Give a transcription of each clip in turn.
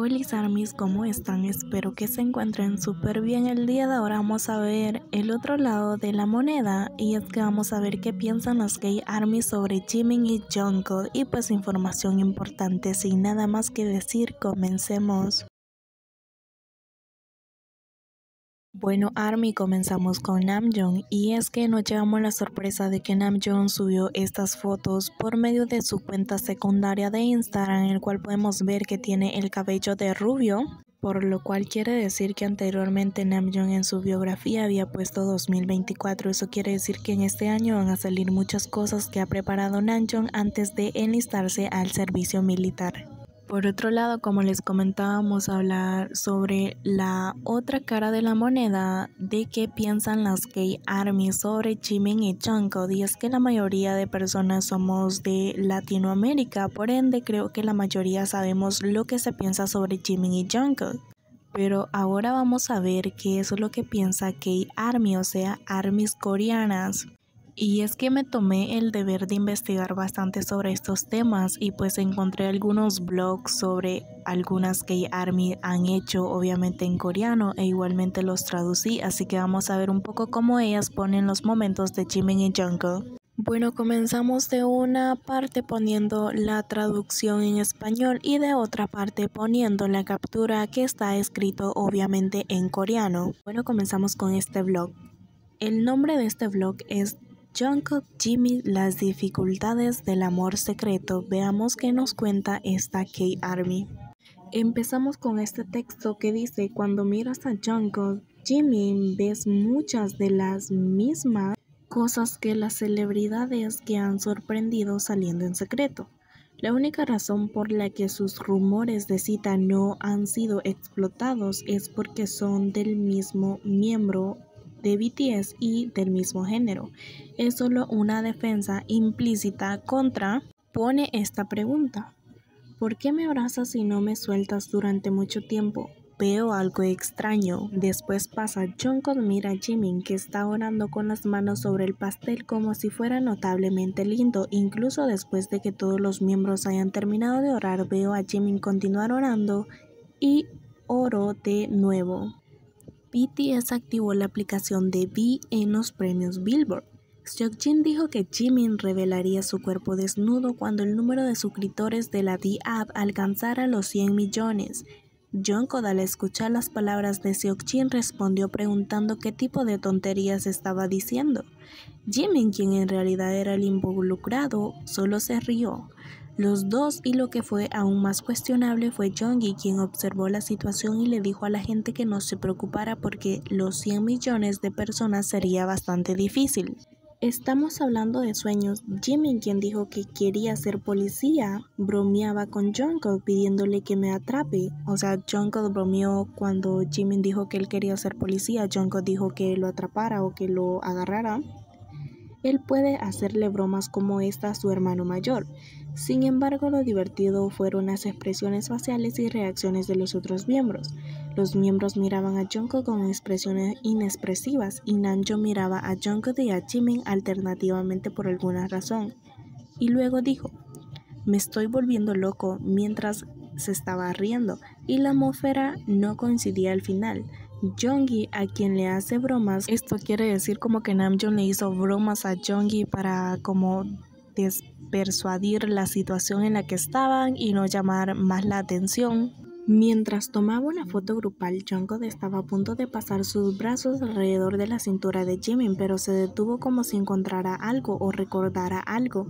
Hola Armis, ¿cómo están? Espero que se encuentren súper bien. El día de ahora vamos a ver el otro lado de la moneda y es que vamos a ver qué piensan los K-ARMY sobre Jimin y Jungkook y pues información importante. Sin nada más que decir, comencemos. Bueno ARMY, comenzamos con Namjoon y es que nos llevamos la sorpresa de que Namjoon subió estas fotos por medio de su cuenta secundaria de Instagram, en el cual podemos ver que tiene el cabello de rubio, por lo cual quiere decir que anteriormente Namjoon en su biografía había puesto 2024. Eso quiere decir que en este año van a salir muchas cosas que ha preparado Namjoon antes de enlistarse al servicio militar. Por otro lado, como les comentábamos, hablar sobre la otra cara de la moneda de qué piensan las K-ARMY sobre Jimin y Jungkook, y es que la mayoría de personas somos de Latinoamérica, por ende creo que la mayoría sabemos lo que se piensa sobre Jimin y Jungkook. Pero ahora vamos a ver qué es lo que piensa K-ARMY, o sea, ARMYs coreanas. Y es que me tomé el deber de investigar bastante sobre estos temas y pues encontré algunos blogs sobre algunas K-ARMY han hecho, obviamente en coreano, e igualmente los traducí, así que vamos a ver un poco cómo ellas ponen los momentos de Jimin y Jungkook. Bueno, comenzamos de una parte poniendo la traducción en español y de otra parte poniendo la captura que está escrito obviamente en coreano. Bueno, comenzamos con este blog. El nombre de este blog es Jungkook Jimin, las dificultades del amor secreto. Veamos qué nos cuenta esta K-ARMY. Empezamos con este texto que dice: cuando miras a Jungkook Jimin ves muchas de las mismas cosas que las celebridades que han sorprendido saliendo en secreto. La única razón por la que sus rumores de cita no han sido explotados es porque son del mismo miembro de BTS y del mismo género. Es solo una defensa implícita contra. Pone esta pregunta: ¿por qué me abrazas y no me sueltas durante mucho tiempo? Veo algo extraño. Después pasa. Jungkook mira a Jimin, que está orando con las manos sobre el pastel como si fuera notablemente lindo. Incluso después de que todos los miembros hayan terminado de orar, veo a Jimin continuar orando y oro de nuevo. BTS activó la aplicación de V en los premios Billboard. Seokjin dijo que Jimin revelaría su cuerpo desnudo cuando el número de suscriptores de la V-App alcanzara los 100 millones. Jungkook, al escuchar las palabras de Seokjin, respondió preguntando qué tipo de tonterías estaba diciendo. Jimin, quien en realidad era el involucrado, solo se rió. Los dos, y lo que fue aún más cuestionable fue Jonggi, quien observó la situación y le dijo a la gente que no se preocupara porque los 100 millones de personas sería bastante difícil. Estamos hablando de sueños. Jimin, quien dijo que quería ser policía, bromeaba con Jungkook pidiéndole que me atrape. O sea, Jungkook bromeó cuando Jimin dijo que él quería ser policía. Jungkook dijo que lo atrapara o que lo agarrara. Él puede hacerle bromas como esta a su hermano mayor. Sin embargo, lo divertido fueron las expresiones faciales y reacciones de los otros miembros. Los miembros miraban a Jungkook con expresiones inexpresivas y Namjoon miraba a Jungkook y a Jimin alternativamente por alguna razón. Y luego dijo: me estoy volviendo loco, mientras se estaba riendo, y la atmósfera no coincidía al final. Jonggi, a quien le hace bromas, esto quiere decir como que Namjoon le hizo bromas a Jonggi para como persuadir la situación en la que estaban y no llamar más la atención. Mientras tomaba una foto grupal, Jungkook estaba a punto de pasar sus brazos alrededor de la cintura de Jimin, pero se detuvo como si encontrara algo o recordara algo.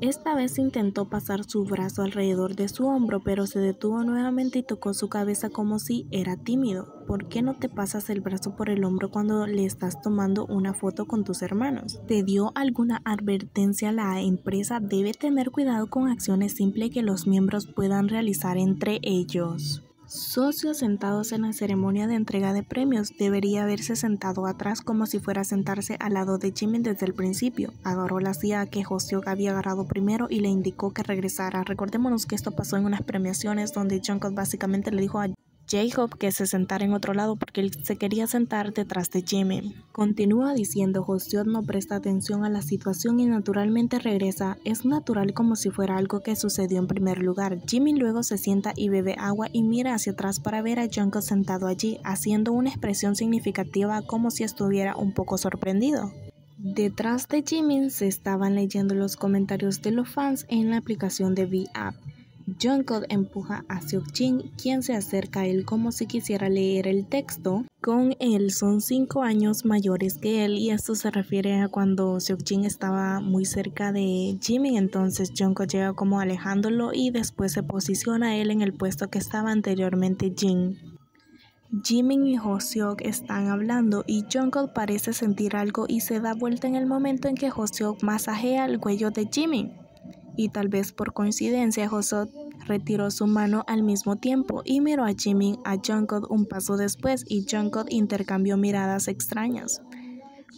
Esta vez intentó pasar su brazo alrededor de su hombro, pero se detuvo nuevamente y tocó su cabeza como si era tímido. ¿Por qué no te pasas el brazo por el hombro cuando le estás tomando una foto con tus hermanos? ¿Te dio alguna advertencia? La empresa debe tener cuidado con acciones simples que los miembros puedan realizar entre ellos. Socios sentados en la ceremonia de entrega de premios. Debería haberse sentado atrás como si fuera a sentarse al lado de Jimin desde el principio. Agarró la silla que Hoseok había agarrado primero y le indicó que regresara. Recordémonos que esto pasó en unas premiaciones donde Jungkook básicamente le dijo a J-Hope que se sentara en otro lado porque él se quería sentar detrás de Jimin. Continúa diciendo: Hoseok no presta atención a la situación y naturalmente regresa. Es natural, como si fuera algo que sucedió en primer lugar. Jimin luego se sienta y bebe agua y mira hacia atrás para ver a Jungkook sentado allí, haciendo una expresión significativa como si estuviera un poco sorprendido. Detrás de Jimin se estaban leyendo los comentarios de los fans en la aplicación de V-App. Jungkook empuja a Seokjin, quien se acerca a él como si quisiera leer el texto. Con él son 5 años mayores que él, y esto se refiere a cuando Seokjin estaba muy cerca de Jimin, entonces Jungkook llega como alejándolo y después se posiciona él en el puesto que estaba anteriormente Jin. Jimin y Hoseok están hablando y Jungkook parece sentir algo y se da vuelta en el momento en que Hoseok masajea el cuello de Jimin. Y tal vez por coincidencia Hoseok retiró su mano al mismo tiempo y miró a Jimin a Jungkook un paso después, y Jungkook intercambió miradas extrañas.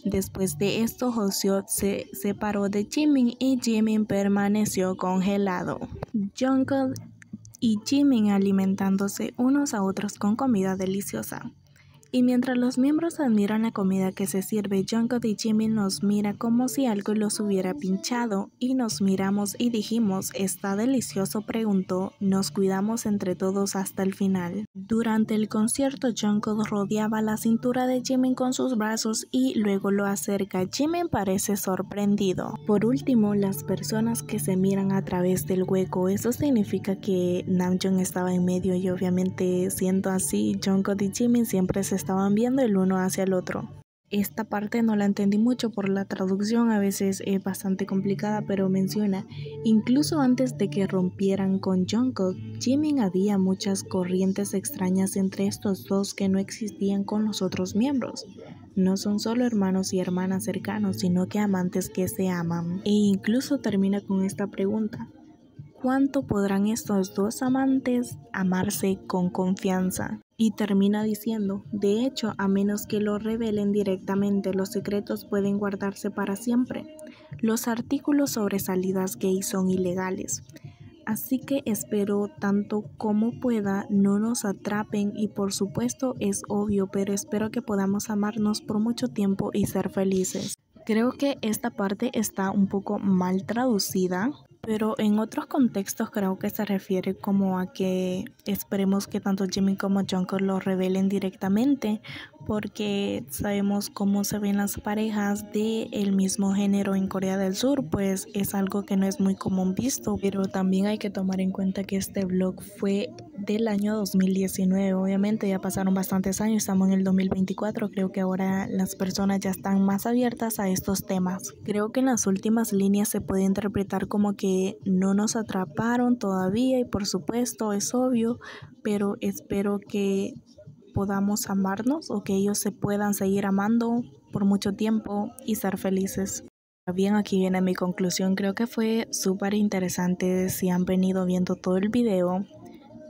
Después de esto, Hoseok se separó de Jimin y Jimin permaneció congelado. Jungkook y Jimin alimentándose unos a otros con comida deliciosa. Y mientras los miembros admiran la comida que se sirve, Jungkook y Jimin nos mira como si algo los hubiera pinchado, y nos miramos y dijimos: ¿está delicioso?, preguntó. Nos cuidamos entre todos hasta el final. Durante el concierto, Jungkook rodeaba la cintura de Jimin con sus brazos y luego lo acerca. Jimin parece sorprendido. Por último, las personas que se miran a través del hueco, eso significa que Namjoon estaba en medio, y obviamente siendo así, Jungkook y Jimin siempre se estaban viendo el uno hacia el otro. Esta parte no la entendí mucho por la traducción, a veces es bastante complicada, pero menciona: incluso antes de que rompieran con Jungkook, Jimin, había muchas corrientes extrañas entre estos dos que no existían con los otros miembros. No son solo hermanos y hermanas cercanos, sino que amantes que se aman. E incluso termina con esta pregunta: ¿cuánto podrán estos dos amantes amarse con confianza? Y termina diciendo: de hecho, a menos que lo revelen directamente, los secretos pueden guardarse para siempre. Los artículos sobre salidas gay son ilegales. Así que espero tanto como pueda no nos atrapen, y por supuesto es obvio, pero espero que podamos amarnos por mucho tiempo y ser felices. Creo que esta parte está un poco mal traducida, pero en otros contextos creo que se refiere como a que esperemos que tanto Jimin como Jungkook lo revelen directamente, porque sabemos cómo se ven las parejas del mismo género en Corea del Sur, pues es algo que no es muy común visto. Pero también hay que tomar en cuenta que este vlog fue del año 2019, obviamente ya pasaron bastantes años, estamos en el 2024, creo que ahora las personas ya están más abiertas a estos temas. Creo que en las últimas líneas se puede interpretar como que no nos atraparon todavía, y por supuesto es obvio, pero espero que podamos amarnos, o que ellos se puedan seguir amando por mucho tiempo y ser felices. Bien, aquí viene mi conclusión. Creo que fue súper interesante, si han venido viendo todo el video,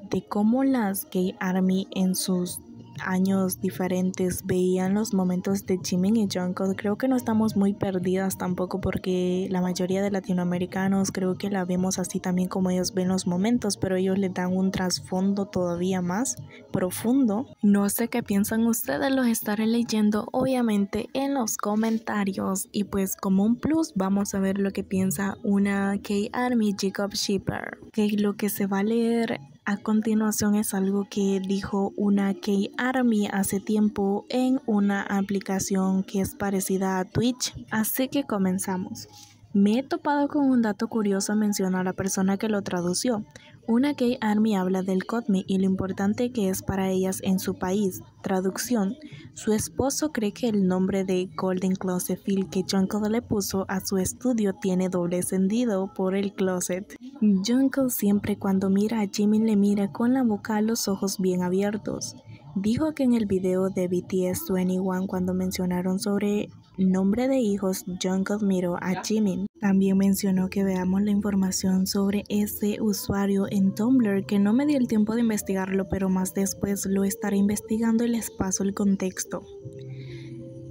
de cómo las Gay Army en sus años diferentes veían los momentos de Jimin y Jungkook. Creo que no estamos muy perdidas tampoco, porque la mayoría de latinoamericanos creo que la vemos así también como ellos ven los momentos, pero ellos le dan un trasfondo todavía más profundo. No sé qué piensan ustedes, los estaré leyendo obviamente en los comentarios, y pues como un plus vamos a ver lo que piensa una K-Army Jacob Shipper, que lo que se va a leer a continuación es algo que dijo una K-Army hace tiempo en una aplicación que es parecida a Twitch. Así que comenzamos. Me he topado con un dato curioso, menciona a la persona que lo tradució. Una K-Army habla del KOTMI y lo importante que es para ellas en su país. Traducción: su esposo cree que el nombre de Golden Closet Field que Jungkook le puso a su estudio tiene doble sentido por el closet. Jungkook siempre cuando mira a Jimin le mira con la boca a los ojos bien abiertos. Dijo que en el video de BTS 21, cuando mencionaron sobre nombre de hijos, Jungkook miró a Jimin. También mencionó que veamos la información sobre ese usuario en Tumblr, que no me dio el tiempo de investigarlo, pero más después lo estaré investigando y les paso el contexto.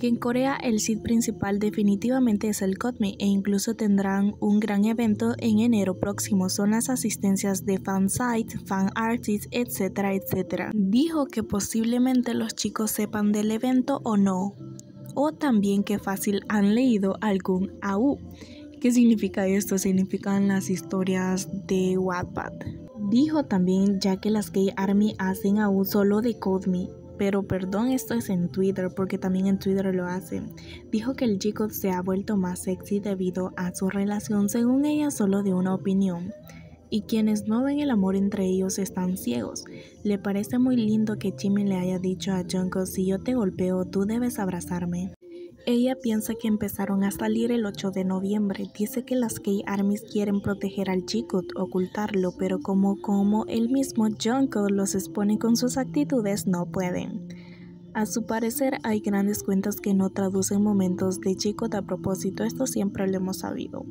que en Corea el seed principal definitivamente es el Kotmi e incluso tendrán un gran evento en enero próximo. Son las asistencias de fansite, fan artists, etcétera, etcétera. Dijo que posiblemente los chicos sepan del evento o no, o también que fácil han leído algún AU. ¿Qué significa esto? Significan las historias de Wattpad. Dijo también ya que las K-ARMY hacen AU solo de Kotmi. Pero perdón, esto es en Twitter porque también en Twitter lo hacen. Dijo que el G-Code se ha vuelto más sexy debido a su relación, según ella solo de una opinión. Y quienes no ven el amor entre ellos están ciegos. Le parece muy lindo que Jimin le haya dicho a Jungkook: si yo te golpeo, tú debes abrazarme. Ella piensa que empezaron a salir el 8 de noviembre. Dice que las K-ARMYs quieren proteger al G-Code, ocultarlo, pero como el mismo Jungkook los expone con sus actitudes, no pueden. A su parecer hay grandes cuentas que no traducen momentos de G-Code a propósito, esto siempre lo hemos sabido.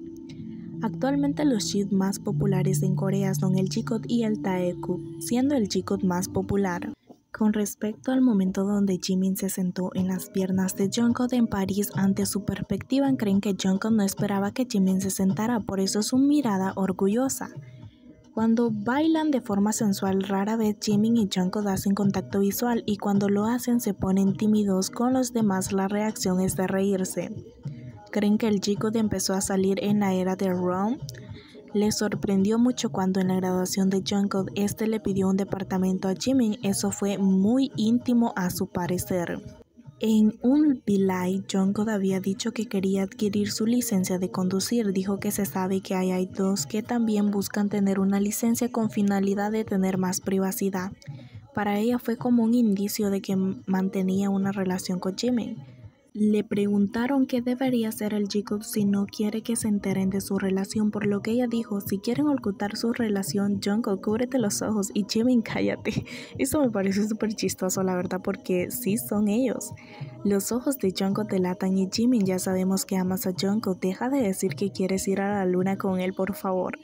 Actualmente los ship más populares en Corea son el G-Code y el Taekook, siendo el G-Code más popular. Con respecto al momento donde Jimin se sentó en las piernas de Jungkook en París, ante su perspectiva creen que Jungkook no esperaba que Jimin se sentara, por eso su mirada orgullosa. Cuando bailan de forma sensual, rara vez Jimin y Jungkook hacen contacto visual y cuando lo hacen se ponen tímidos con los demás, la reacción es de reírse. Creen que el G-Code empezó a salir en la era de Rome. Le sorprendió mucho cuando en la graduación de Jungkook le pidió un departamento a Jimin, eso fue muy íntimo a su parecer. En un V-Live, Jungkook había dicho que quería adquirir su licencia de conducir. Dijo que se sabe que hay idols que también buscan tener una licencia con finalidad de tener más privacidad. Para ella fue como un indicio de que mantenía una relación con Jimin. Le preguntaron qué debería hacer el G-Code si no quiere que se enteren de su relación, por lo que ella dijo: si quieren ocultar su relación, Jungkook, cúbrete los ojos, y Jimin, cállate. Eso me parece súper chistoso, la verdad, porque sí son ellos. Los ojos de Jungkook delatan y Jimin, ya sabemos que amas a Jungkook, deja de decir que quieres ir a la luna con él, por favor.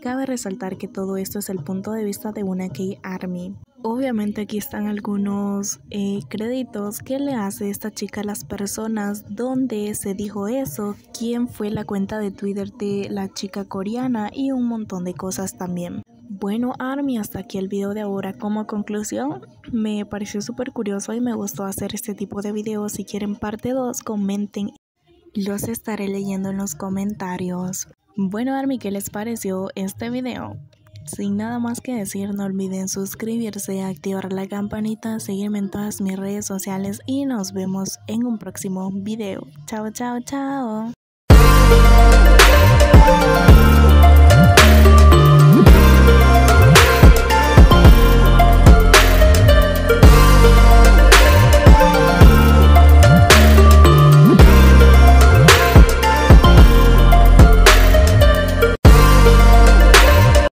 Cabe resaltar que todo esto es el punto de vista de una K-ARMY. Obviamente aquí están algunos créditos que le hace esta chica a las personas, donde se dijo eso, quién fue la cuenta de Twitter de la chica coreana y un montón de cosas también. Bueno, ARMY, hasta aquí el video de ahora. Como conclusión, me pareció súper curioso y me gustó hacer este tipo de videos. Si quieren parte 2, comenten, los estaré leyendo en los comentarios. Bueno, ARMY, ¿qué les pareció este video? Sin nada más que decir, no olviden suscribirse, activar la campanita, seguirme en todas mis redes sociales y nos vemos en un próximo video. Chao, chao, chao.